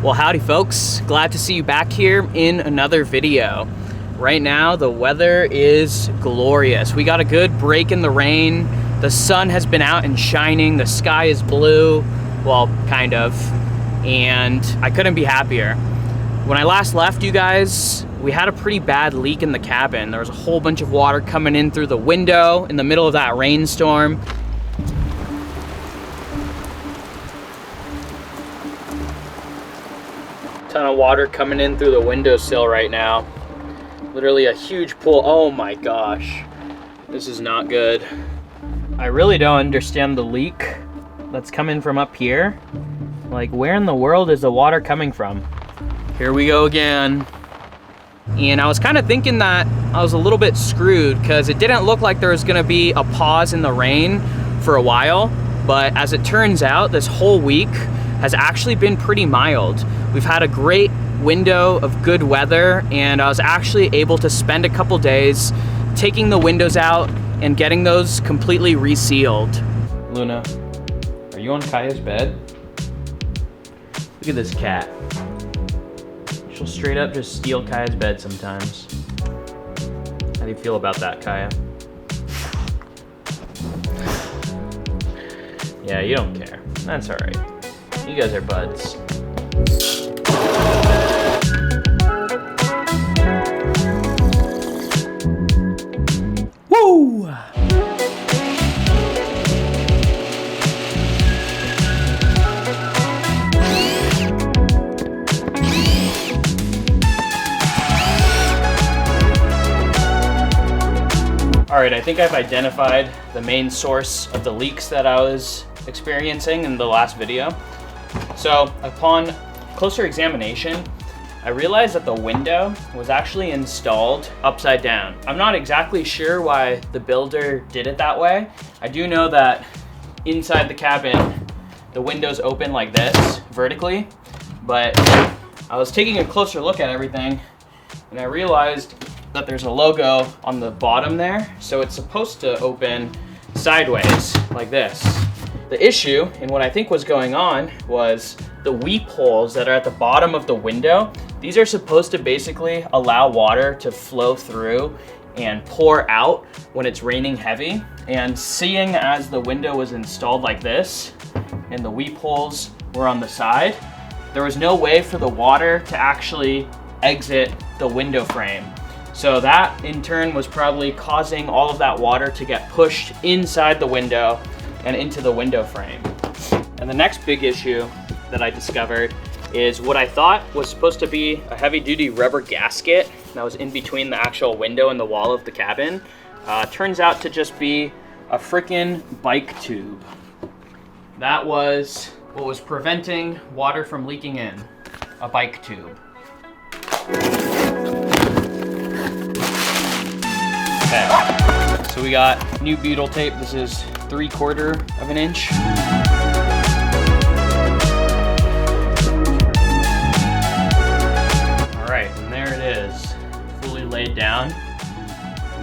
Well, howdy folks, glad to see you back here in another video. Right now the weather is glorious. We got a good break in the rain. The sun has been out and shining. The sky is blue, well, kind of, and I couldn't be happier. When I last left you guys, we had a pretty bad leak in the cabin. There was a whole bunch of water coming in through the window in the middle of that rainstorm. Ton of water coming in through the windowsill right now. Literally a huge pool. Oh my gosh, this is not good. I really don't understand the leak that's coming from up here. Like, where in the world is the water coming from? Here we go again. And I was kind of thinking that I was a little bit screwed because it didn't look like there was gonna be a pause in the rain for a while. But as it turns out, this whole week has actually been pretty mild. We've had a great window of good weather, and I was actually able to spend a couple days taking the windows out and getting those completely resealed. Luna, are you on Kaya's bed? Look at this cat. She'll straight up just steal Kaya's bed sometimes. How do you feel about that, Kaya? Yeah, you don't care. That's all right. You guys are buds. Woo! All right, I think I've identified the main source of the leaks that I was experiencing in the last video. So upon closer examination, I realized that the window was actually installed upside down. I'm not exactly sure why the builder did it that way. I do know that inside the cabin, the windows open like this, vertically, but I was taking a closer look at everything and I realized that there's a logo on the bottom there, so it's supposed to open sideways like this. The issue, and what I think was going on, was the weep holes that are at the bottom of the window. These are supposed to basically allow water to flow through and pour out when it's raining heavy. And seeing as the window was installed like this, and the weep holes were on the side, there was no way for the water to actually exit the window frame. So that in turn was probably causing all of that water to get pushed inside the window and into the window frame. And the next big issue that I discovered is what I thought was supposed to be a heavy duty rubber gasket that was in between the actual window and the wall of the cabin. Turns out to just be a freaking bike tube. That was what was preventing water from leaking in, a bike tube. Okay, so we got new butyl tape. This is 3/4 of an inch. All right, and there it is, fully laid down.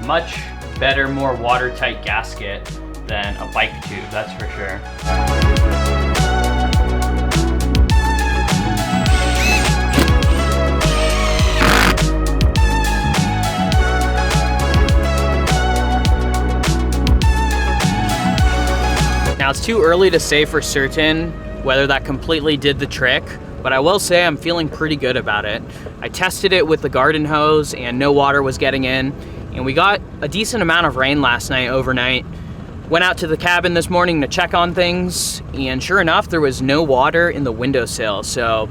Much better, more watertight gasket than a bike tube, that's for sure. Now, it's too early to say for certain whether that completely did the trick, but I will say I'm feeling pretty good about it. I tested it with the garden hose and no water was getting in, and we got a decent amount of rain last night overnight. Went out to the cabin this morning to check on things, and sure enough, there was no water in the windowsill. So,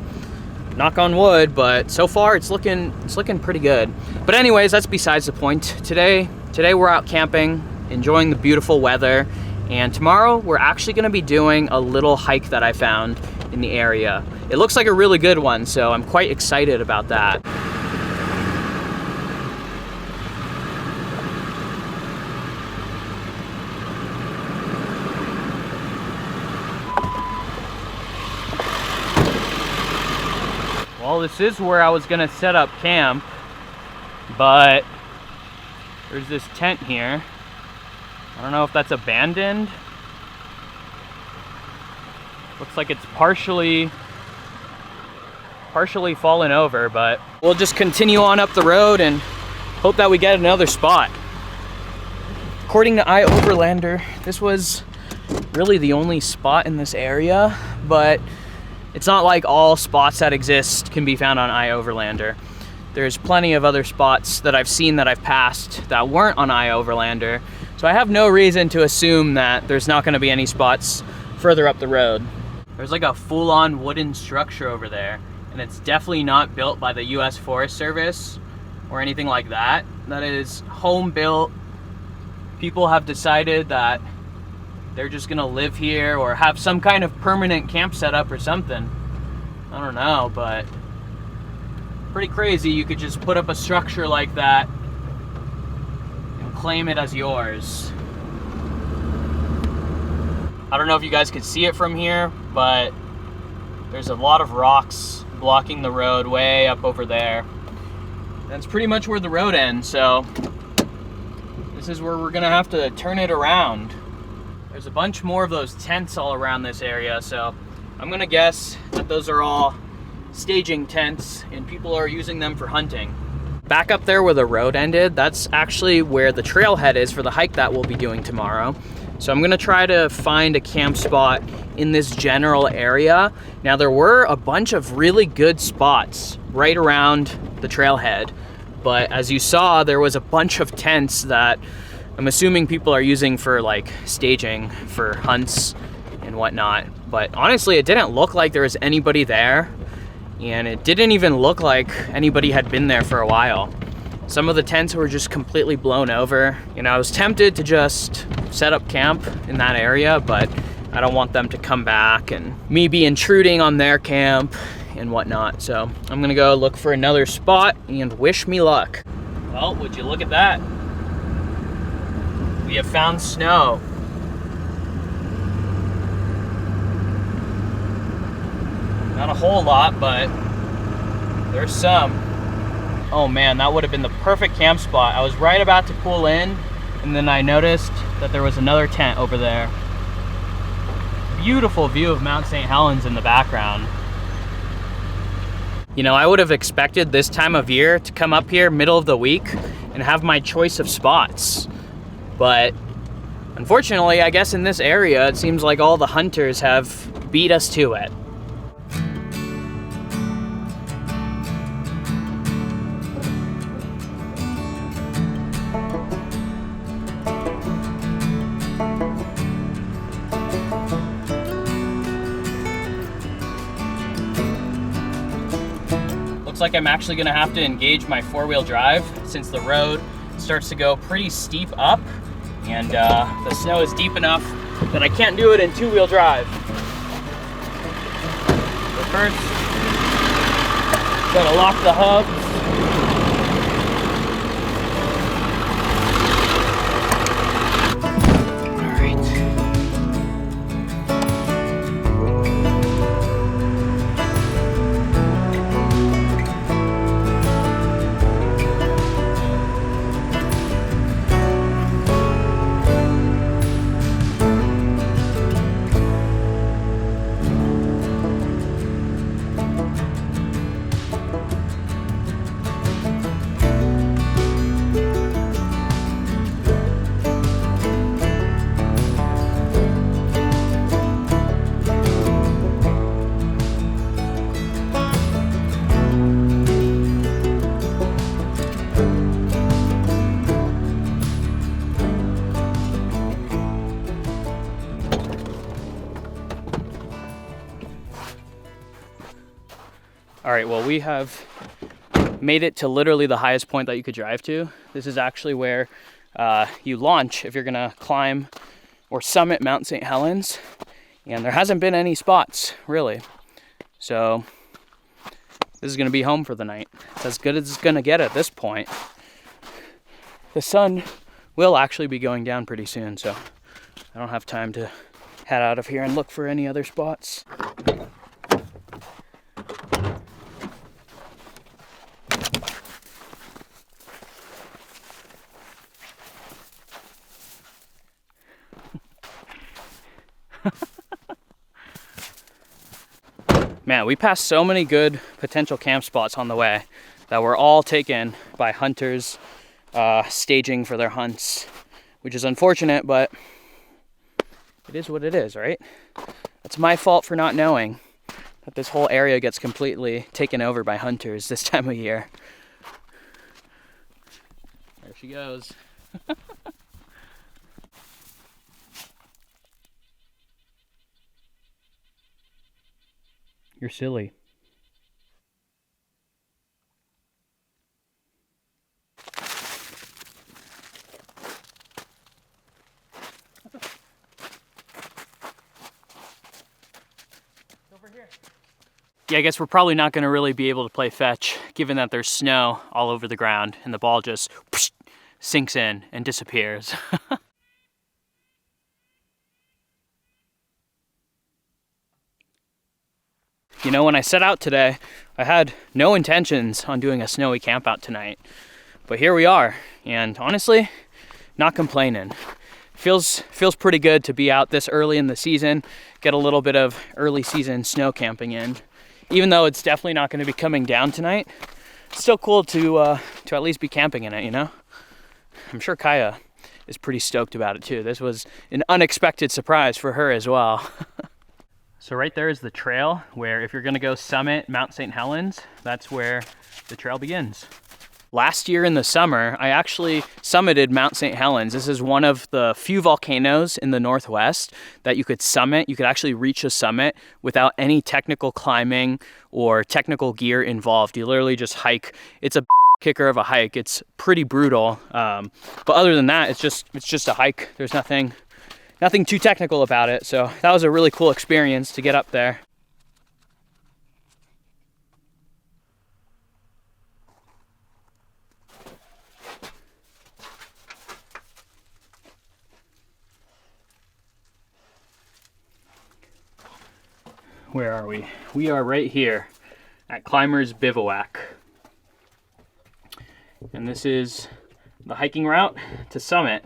knock on wood, but so far it's looking pretty good. But anyways, that's besides the point. Today we're out camping, enjoying the beautiful weather. And tomorrow, we're actually gonna be doing a little hike that I found in the area. It looks like a really good one, so I'm quite excited about that. Well, this is where I was gonna set up camp, but there's this tent here. I don't know if that's abandoned. Looks like it's partially partially fallen over, but we'll just continue on up the road and hope that we get another spot. According to iOverlander, this was really the only spot in this area, but it's not like all spots that exist can be found on iOverlander. There's plenty of other spots that I've seen that I've passed that weren't on iOverlander, so I have no reason to assume that there's not gonna be any spots further up the road. There's like a full-on wooden structure over there, and it's definitely not built by the US Forest Service or anything like that. That is home built. People have decided that they're just gonna live here or have some kind of permanent camp set up or something. I don't know, but pretty crazy. You could just put up a structure like that and claim it as yours. I don't know if you guys could see it from here, but there's a lot of rocks blocking the road way up over there. That's pretty much where the road ends, so this is where we're gonna have to turn it around. There's a bunch more of those tents all around this area, so I'm gonna guess that those are all staging tents and people are using them for hunting. Back up there where the road ended, that's actually where the trailhead is for the hike that we'll be doing tomorrow. So I'm gonna try to find a camp spot in this general area. Now there were a bunch of really good spots right around the trailhead, but as you saw, there was a bunch of tents that I'm assuming people are using for like staging for hunts and whatnot. But honestly, it didn't look like there was anybody there, and it didn't even look like anybody had been there for a while. Some of the tents were just completely blown over. You know, I was tempted to just set up camp in that area, but I don't want them to come back and me be intruding on their camp and whatnot. So I'm gonna go look for another spot and wish me luck. Well, would you look at that? We have found snow. Not a whole lot, but there's some. Oh man, that would have been the perfect camp spot. I was right about to pull in, and then I noticed that there was another tent over there. Beautiful view of Mount St. Helens in the background. You know, I would have expected this time of year to come up here middle of the week and have my choice of spots. But unfortunately, I guess in this area, it seems like all the hunters have beat us to it. Looks like I'm actually gonna have to engage my four-wheel drive since the road starts to go pretty steep up, and the snow is deep enough that I can't do it in two-wheel drive. But first, gotta lock the hubs. All right, well, we have made it to literally the highest point that you could drive to. This is actually where you launch if you're gonna climb or summit Mount St. Helens. And there hasn't been any spots, really. So this is gonna be home for the night. It's as good as it's gonna get at this point. The sun will actually be going down pretty soon, so I don't have time to head out of here and look for any other spots. Man, we passed so many good potential camp spots on the way that were all taken by hunters staging for their hunts, which is unfortunate, but it is what it is, right? It's my fault for not knowing that this whole area gets completely taken over by hunters this time of year. There she goes. You're silly. Over here. Yeah, I guess we're probably not going to really be able to play fetch, given that there's snow all over the ground and the ball just whoosh, sinks in and disappears. You know, when I set out today, I had no intentions on doing a snowy camp out tonight, but here we are, and honestly, not complaining. Feels pretty good to be out this early in the season, get a little bit of early season snow camping in. Even though it's definitely not going to be coming down tonight, it's still cool to at least be camping in it, you know? I'm sure Kaya is pretty stoked about it too. This was an unexpected surprise for her as well. So right there is the trail where if you're going to go summit Mount St. Helens, that's where the trail begins. Last year in the summer, I actually summited Mount St. Helens. This is one of the few volcanoes in the Northwest that you could summit. You could actually reach a summit without any technical climbing or technical gear involved. You literally just hike. It's a kicker of a hike. It's pretty brutal. But other than that, it's just a hike. There's nothing too technical about it. So that was a really cool experience to get up there. Where are we? We are right here at Climbers Bivouac. And this is the hiking route to summit.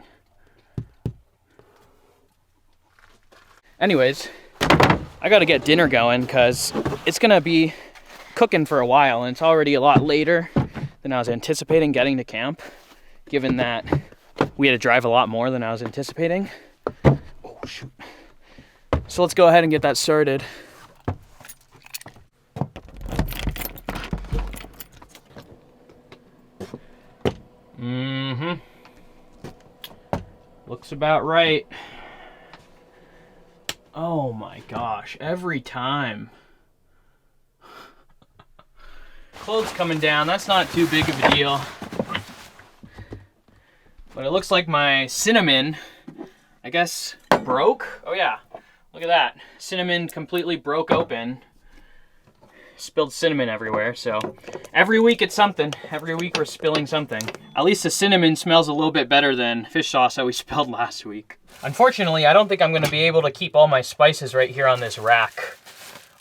Anyways, I gotta get dinner going because it's gonna be cooking for a while, and it's already a lot later than I was anticipating getting to camp, given that we had to drive a lot more than I was anticipating. Oh, shoot. So let's go ahead and get that started. Looks about right. Oh my gosh, every time. Clothes coming down, that's not too big of a deal. But it looks like my cinnamon, I guess, broke. Oh yeah, look at that. Cinnamon completely broke open. Spilled cinnamon everywhere, so every week it's something. Every week we're spilling something. At least the cinnamon smells a little bit better than fish sauce that we spilled last week. Unfortunately, I don't think I'm gonna be able to keep all my spices right here on this rack.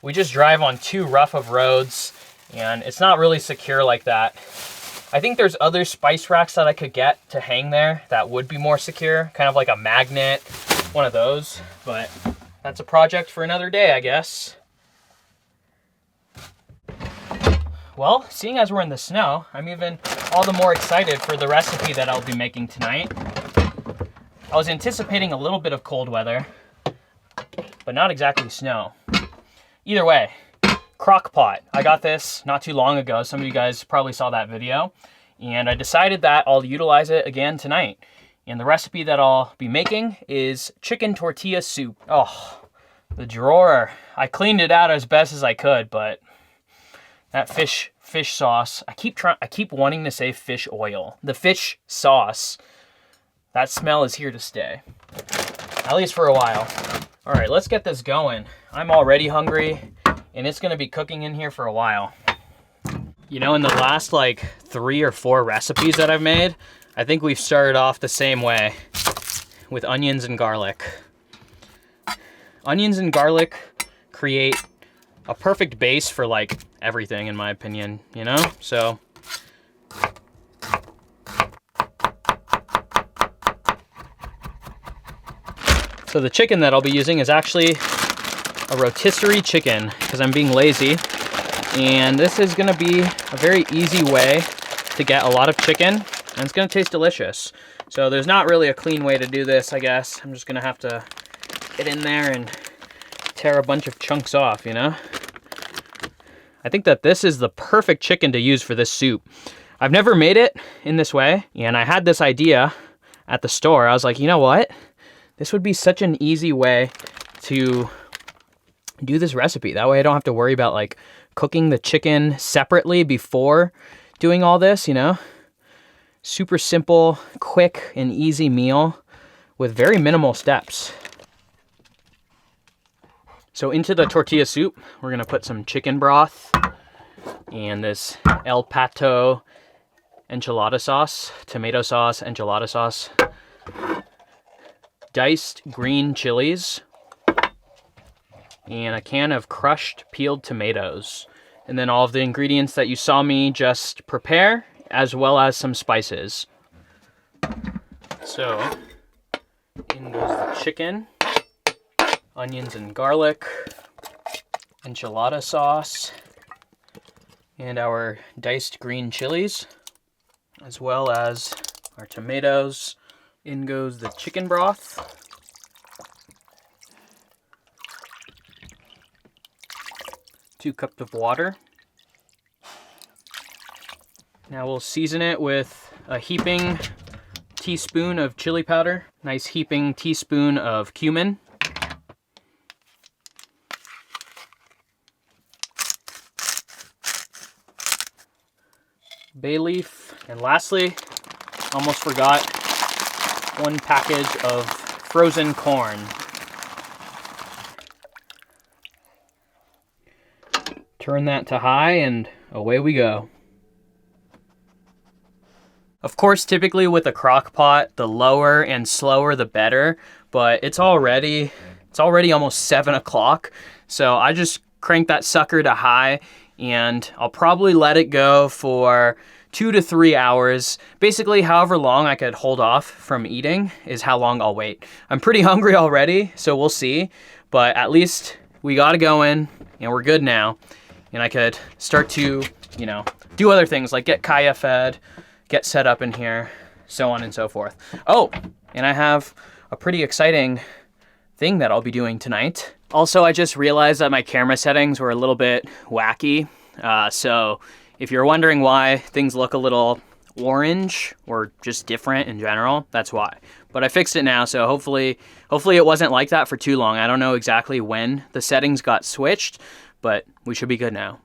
We just drive on too rough of roads, and it's not really secure like that. I think there's other spice racks that I could get to hang there that would be more secure, kind of like a magnet, one of those, but that's a project for another day, I guess. Well, seeing as we're in the snow, I'm even all the more excited for the recipe that I'll be making tonight. I was anticipating a little bit of cold weather, but not exactly snow. Either way, Crock Pot. I got this not too long ago. Some of you guys probably saw that video, and I decided that I'll utilize it again tonight. And the recipe that I'll be making is chicken tortilla soup. Oh, the drawer. I cleaned it out as best as I could, but that fish sauce, I keep wanting to say fish oil. The fish sauce, that smell is here to stay. At least for a while. All right, let's get this going. I'm already hungry, and it's gonna be cooking in here for a while. You know, in the last like 3 or 4 recipes that I've made, I think we've started off the same way, with onions and garlic. Onions and garlic create a perfect base for like everything, in my opinion, you know? So the chicken that I'll be using is actually a rotisserie chicken because I'm being lazy. And this is gonna be a very easy way to get a lot of chicken, and it's gonna taste delicious. So there's not really a clean way to do this, I guess. I'm just gonna have to get in there and tear a bunch of chunks off, you know? I think that this is the perfect chicken to use for this soup. I've never made it in this way, and I had this idea at the store. I was like, you know what? This would be such an easy way to do this recipe. That way I don't have to worry about like cooking the chicken separately before doing all this, you know? Super simple, quick, and easy meal with very minimal steps. So into the tortilla soup, we're gonna put some chicken broth and this El Pato enchilada sauce, tomato sauce, enchilada sauce, diced green chilies, and a can of crushed peeled tomatoes. And then all of the ingredients that you saw me just prepare, as well as some spices. So, in goes the chicken, onions and garlic, enchilada sauce, and our diced green chilies, as well as our tomatoes. In goes the chicken broth. 2 cups of water. Now we'll season it with a heaping teaspoon of chili powder, nice heaping teaspoon of cumin, bay leaf, and lastly, almost forgot, 1 package of frozen corn. Turn that to high and away we go. Of course, typically with a crock pot, the lower and slower the better, but it's already almost 7 o'clock. So I just cranked that sucker to high, and I'll probably let it go for 2 to 3 hours. Basically, however long I could hold off from eating is how long I'll wait. I'm pretty hungry already, so we'll see, but at least we got it going and we're good now. And I could start to, you know, do other things like get Kaya fed, get set up in here, so on and so forth. Oh, and I have a pretty exciting thing that I'll be doing tonight. Also, I just realized that my camera settings were a little bit wacky. So if you're wondering why things look a little orange or just different in general, that's why. But I fixed it now, so hopefully it wasn't like that for too long. I don't know exactly when the settings got switched, but we should be good now.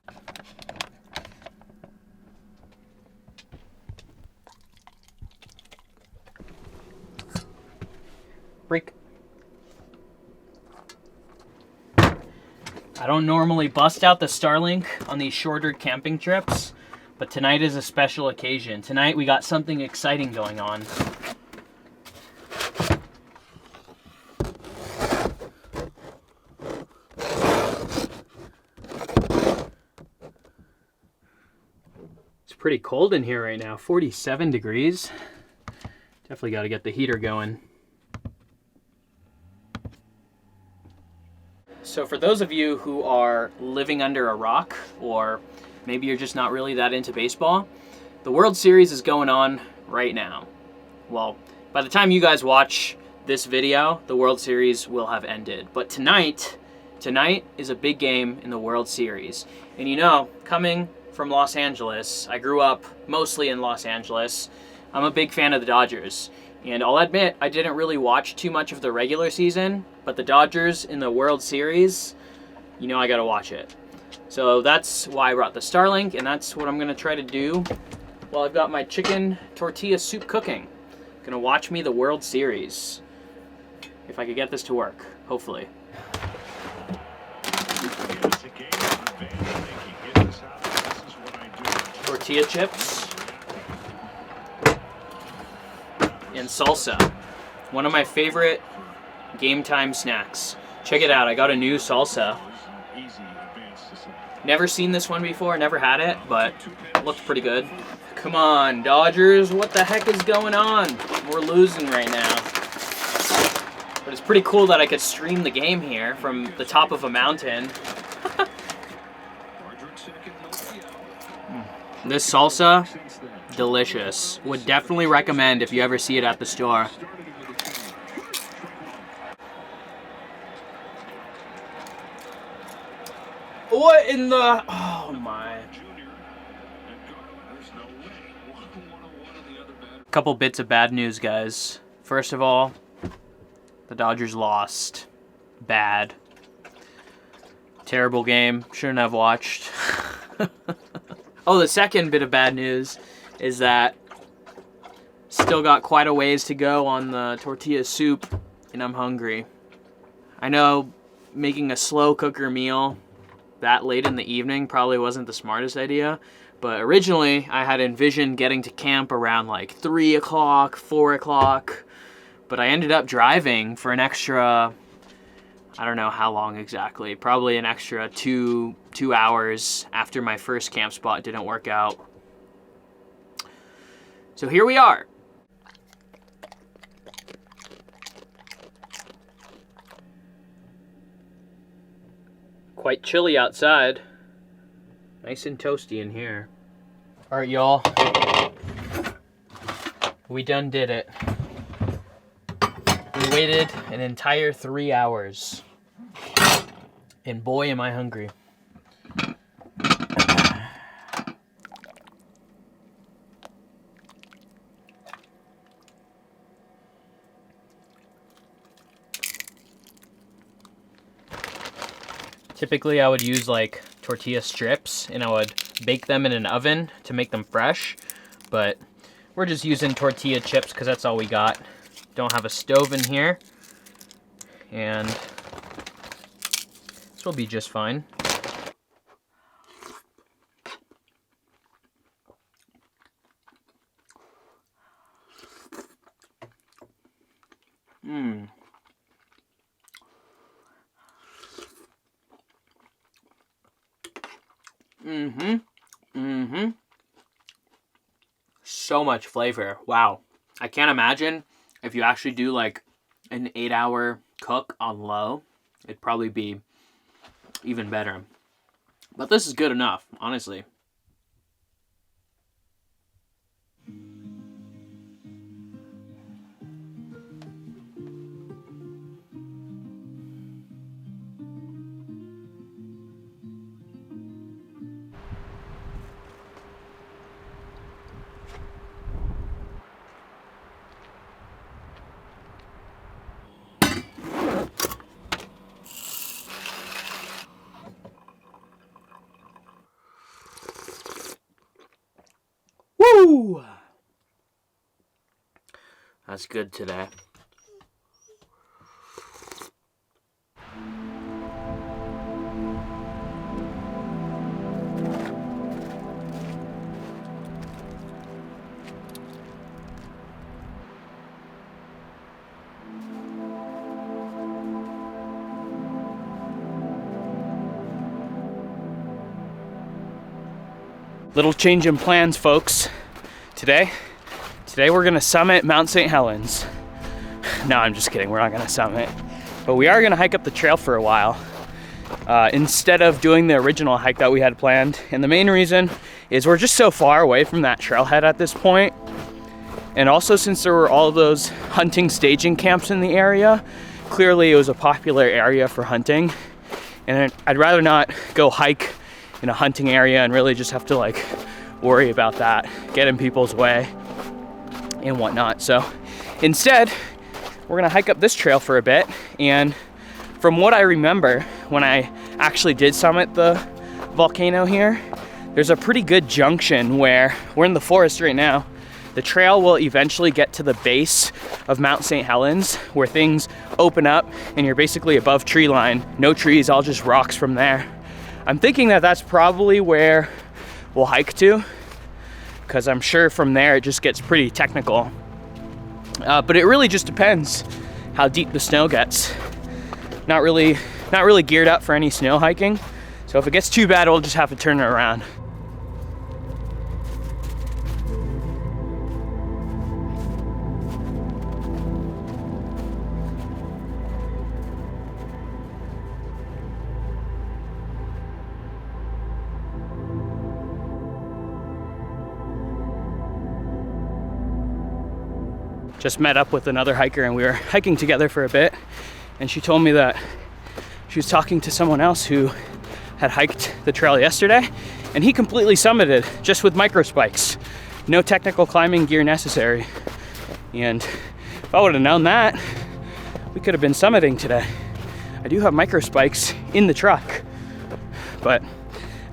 Break. I don't normally bust out the Starlink on these shorter camping trips, but tonight is a special occasion. Tonight we got something exciting going on. Pretty cold in here right now, 47 degrees. Definitely got to get the heater going. So for those of you who are living under a rock, or maybe you're just not really that into baseball, the World Series is going on right now. Well, by the time you guys watch this video, the World Series will have ended. But tonight is a big game in the World Series. And you know, coming from Los Angeles, I grew up mostly in Los Angeles. I'm a big fan of the Dodgers. And I'll admit, I didn't really watch too much of the regular season, but the Dodgers in the World Series, you know I gotta watch it. So that's why I brought the Starlink, and that's what I'm gonna try to do while I've got my chicken tortilla soup cooking. Gonna watch me the World Series. If I could get this to work, hopefully. Tortilla chips and salsa, one of my favorite game time snacks. Check it out, I got a new salsa. Never seen this one before, never had it, but it looks pretty good. Come on, Dodgers, what the heck is going on? We're losing right now. But it's pretty cool that I could stream the game here from the top of a mountain. This salsa, delicious. Would definitely recommend if you ever see it at the store. What in the... Oh my. Couple bits of bad news, guys. First of all, the Dodgers lost. Bad. Terrible game. Shouldn't have watched. Oh, the second bit of bad news is that still got quite a ways to go on the tortilla soup, and I'm hungry. I know making a slow cooker meal that late in the evening probably wasn't the smartest idea, but originally I had envisioned getting to camp around like 3 o'clock, 4 o'clock, but I ended up driving for an extra, I don't know how long exactly, probably an extra two hours after my first camp spot didn't work out. So here we are. Quite chilly outside. Nice and toasty in here. All right, y'all. We done did it. We waited an entire 3 hours. And boy, am I hungry. Typically, I would use like tortilla strips and I would bake them in an oven to make them fresh, but we're just using tortilla chips because that's all we got. Don't have a stove in here, and this will be just fine. So much flavor. Wow. I can't imagine if you actually do like an 8-hour cook on low, it'd probably be even better. But this is good enough, honestly. Woo! That's good today. Little change in plans, folks. Today we're gonna summit Mount St. Helens. No, I'm just kidding, we're not gonna summit. But we are gonna hike up the trail for a while, instead of doing the original hike that we had planned. And the main reason is we're just so far away from that trailhead at this point. And also, since there were all of those hunting staging camps in the area, clearly it was a popular area for hunting. And I'd rather not go hike in a hunting area and really just have to like worry about that, get in people's way and whatnot. So instead, we're gonna hike up this trail for a bit. And from what I remember, when I actually did summit the volcano here, there's a pretty good junction where we're in the forest right now. The trail will eventually get to the base of Mount St. Helens, where things open up and you're basically above tree line. No trees, all just rocks from there. I'm thinking that that's probably where we'll hike to, because I'm sure from there it just gets pretty technical. But it really just depends how deep the snow gets. Not really geared up for any snow hiking. So if it gets too bad, we'll just have to turn it around. Just met up with another hiker and we were hiking together for a bit, and she told me that she was talking to someone else who had hiked the trail yesterday, and he completely summited just with micro spikes. No technical climbing gear necessary. And if I would have known that, we could have been summiting today. I do have micro spikes in the truck, but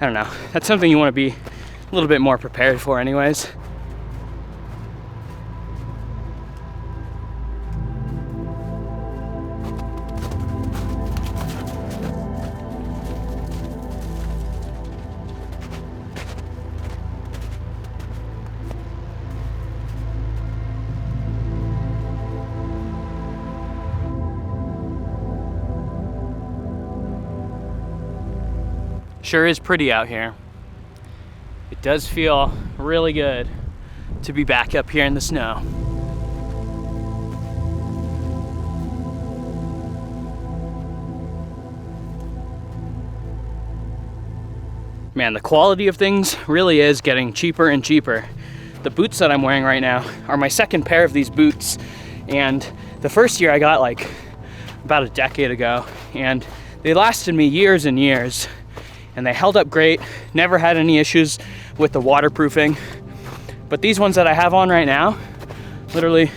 I don't know. That's something you want to be a little bit more prepared for anyways. Sure is pretty out here. It does feel really good to be back up here in the snow. Man, the quality of things really is getting cheaper and cheaper. The boots that I'm wearing right now are my second pair of these boots, and the first year I got like about a decade ago, and they lasted me years and years. And they held up great, never had any issues with the waterproofing. But these ones that I have on right now, literally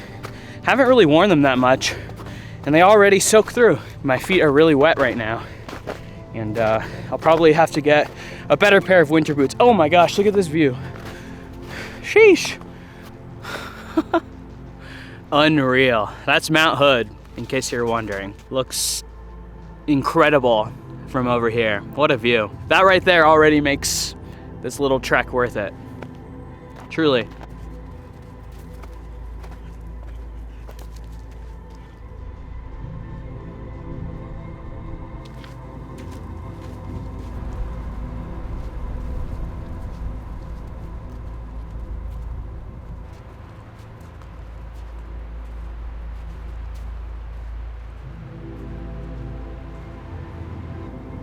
haven't really worn them that much, and they already soak through. My feet are really wet right now, and I'll probably have to get a better pair of winter boots. Oh my gosh, look at this view. Sheesh. Unreal. That's Mount Hood, in case you're wondering. Looks incredible from over here. What a view. That right there already makes this little trek worth it. Truly.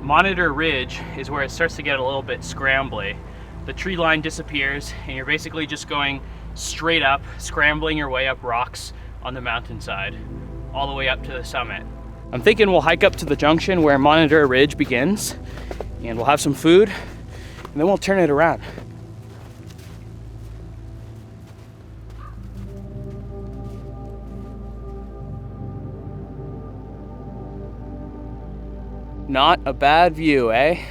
Monitor Ridge is where it starts to get a little bit scrambly. The tree line disappears and you're basically just going straight up, scrambling your way up rocks on the mountainside, all the way up to the summit. I'm thinking we'll hike up to the junction where Monitor Ridge begins, and we'll have some food, and then we'll turn it around. Not a bad view, eh?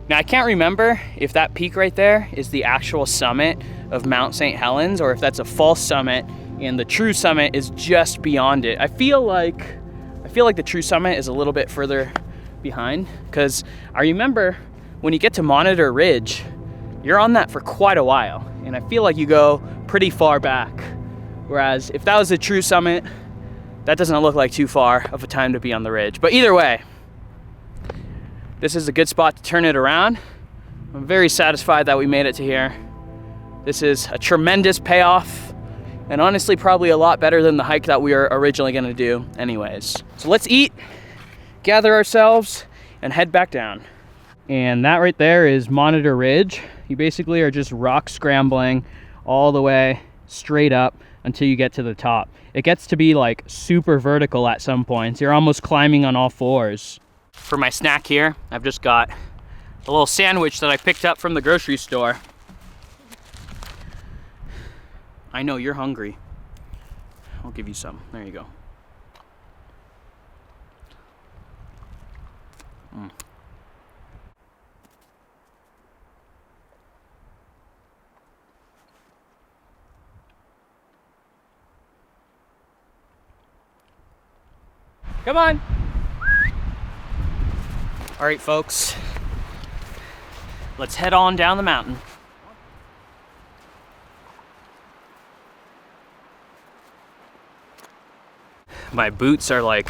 Now, I can't remember if that peak right there is the actual summit of Mount St. Helens, or if that's a false summit and the true summit is just beyond it. I feel like the true summit is a little bit further behind, because I remember when you get to Monitor Ridge, you're on that for quite a while, and I feel like you go pretty far back. Whereas if that was the true summit, that doesn't look like too far of a time to be on the ridge. But either way, this is a good spot to turn it around. I'm very satisfied that we made it to here. This is a tremendous payoff, and honestly probably a lot better than the hike that we were originally gonna do anyways. So let's eat, gather ourselves, and head back down. And that right there is Monitor Ridge. You basically are just rock scrambling all the way straight up until you get to the top. It gets to be like super vertical at some points. You're almost climbing on all fours. For my snack here, I've just got a little sandwich that I picked up from the grocery store. I know you're hungry. I'll give you some. There you go. Come on. All right, folks, let's head on down the mountain. My boots are like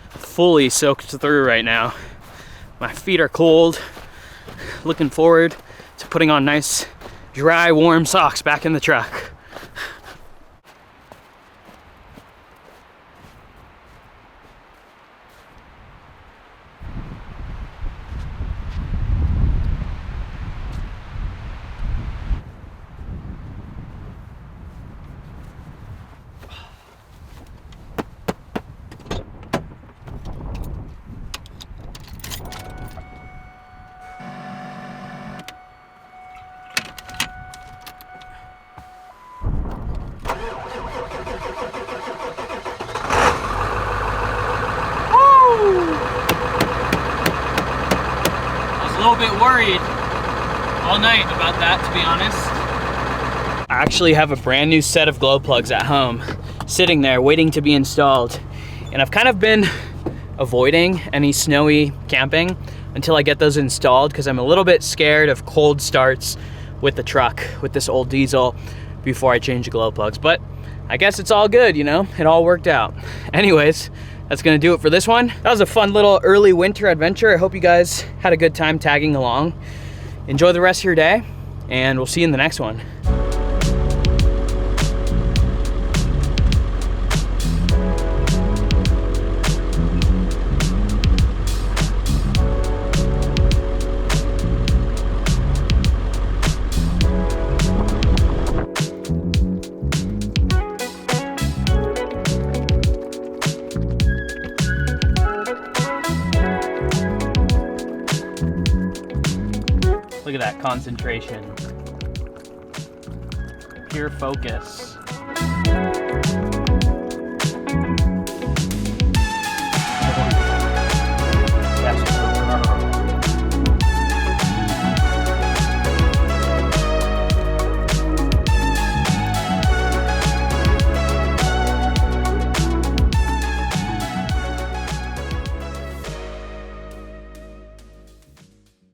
fully soaked through right now. My feet are cold. Looking forward to putting on nice, dry, warm socks back in the truck. little bit worried all night about that, to be honest. I actually have a brand new set of glow plugs at home, sitting there waiting to be installed. And I've kind of been avoiding any snowy camping until I get those installed, because I'm a little bit scared of cold starts with the truck, with this old diesel, before I change the glow plugs. But I guess it's all good, you know? It all worked out. Anyways, that's gonna do it for this one. That was a fun little early winter adventure. I hope you guys had a good time tagging along. Enjoy the rest of your day, and we'll see you in the next one. Look at that concentration. Pure focus.